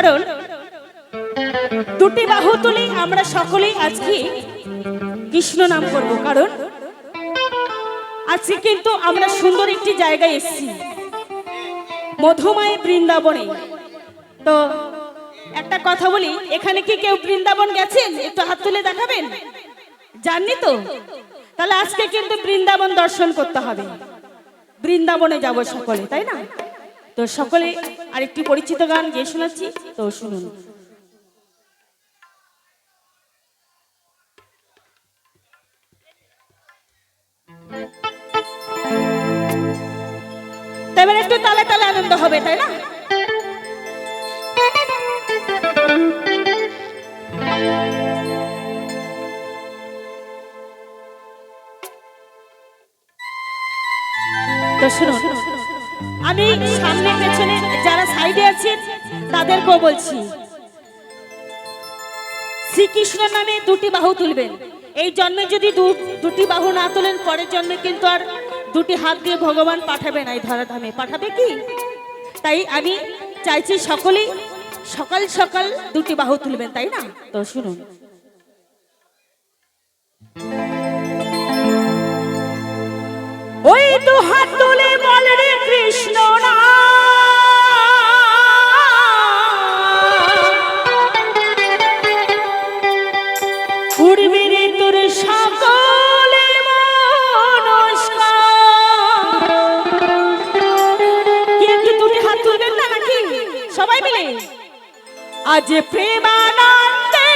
কারণ দুটি বাহু তুলে আমরা সকলেই আজকে কৃষ্ণ নাম করব। কারণ আজকে কিন্তু আমরা সুন্দর একটি জায়গায় এসেছি, মধুময় বৃন্দাবনে। তো একটা কথা বলি, এখানে কি কেউ বৃন্দাবন গেছেন? একটু হাত তুলে দেখাবেন। জাননি তো? তাহলে আজকে কিন্তু বৃন্দাবন দর্শন করতে হবে, বৃন্দাবনে যাব সকলে, তাই না? তো সকলে আরেকটি পরিচিত গান গিয়ে শোনাচ্ছি, তো শুনুন। এবার একটু তালে তালে আনন্দ হবে, তাই না? তো শুনুন, আমি সামনে পেছনে যারা সাইডে আছেন তাদেরকেও বলছি, শ্রীকৃষ্ণ নামে দুটি বাহু তুলবেন। এই জন্মে যদি দুটি বাহু না তোলেন, পরের জন্মে কিন্তু আর দুটি হাত দিয়ে ভগবান পাঠাবে না, এই ধরাধামে পাঠাবে কি? তাই আমি চাইছি সকলেই সকাল সকাল দুটি বাহু তুলবেন, তাই না? তো শুনুন। ওই দু হাত তুলে বল রে কৃষ্ণ না, উড়বে রে তোর সকলে মনস্কার। কি একটু দুটি হাত তুলবেন না নাকি সবাই মিলে? আজ প্রেমানন্দে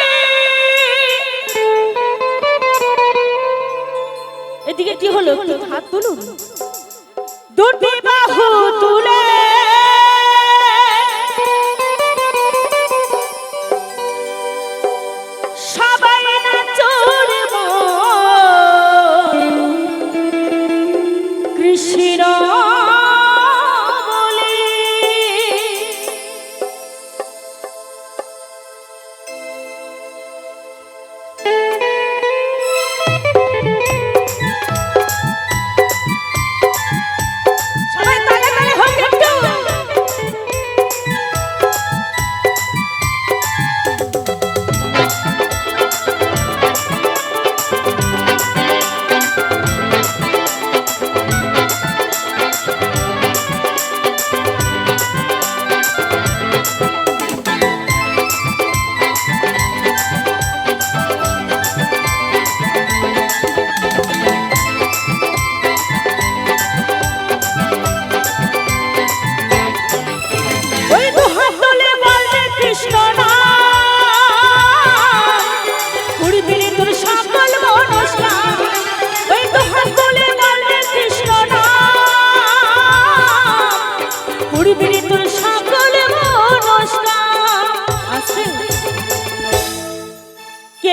এদিকে কি হলো? হাত তুলুন, দুটি বাহু তুলে সবাই নাচুর কৃষ্ণ বলে।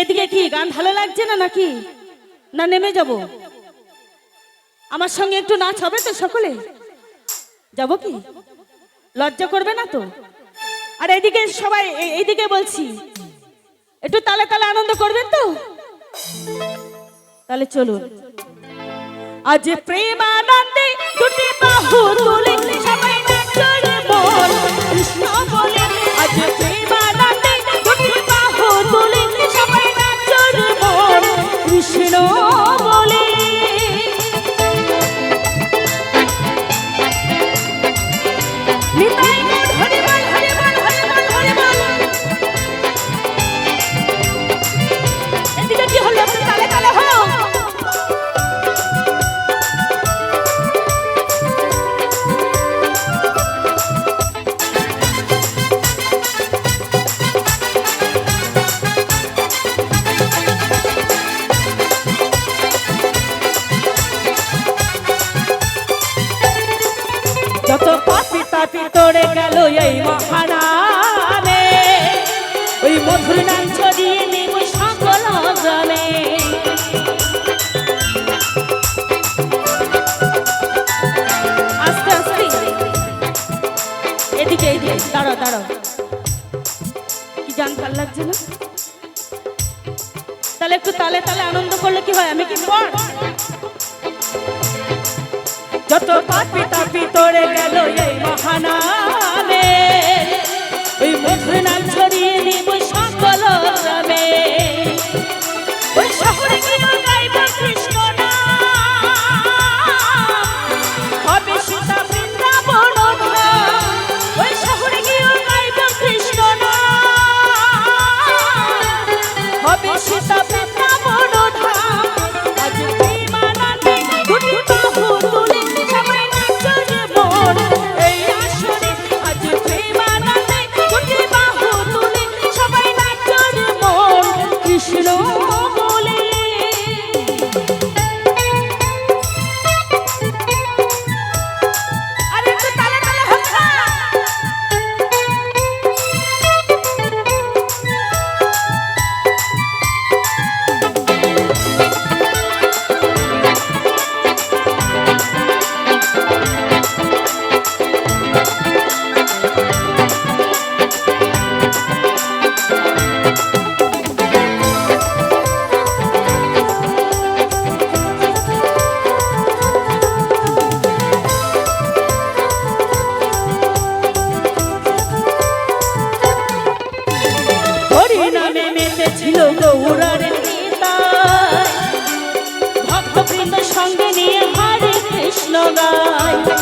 এদিকে কি গান ভালো লাগছে না নাকি? না নেমে যাব? আমার সঙ্গে একটু নাচ হবে তো সকলে? যাব কি? লজ্জা করবে না তো? আর এদিকে সবাই এইদিকে বলছি, একটু তালে তালে আনন্দ করবেন তো? তাহলে চলুন। আজ প্রেমানন্দে দুটি বাহু তুলে সবাই নাচরে বল কৃষ্ণ বলে। আজ প্রেমানন্দে দুটি বাহু তুলে সবাই নাচরে বল কৃষ্ণ বলে। নিতাই গৌর হরি বল হরি বল হরি বল হরি বল। এদিকে কি হলো? তালে তালে হও। যত পাপি তাপি তোড়ে গেল এই মহানামে, ওই মধুর নাম ছড়িয়ে নিব সকল জনে। আস্তে আস্তে এদিকে এদিকে দাঁড়াও দাঁড়াও, কি গান ভাল লাগছে না? তাহলে একটু তালে তালে আনন্দ করলে কি হয়? আমি কি পড়? যত পাপি তাপি তোড়ে গেল এই মহানামে, ওই মধুর ছিল গৌরার নিতাই, ভক্তবৃন্দ সঙ্গে নিয়ে হরে কৃষ্ণ গায়।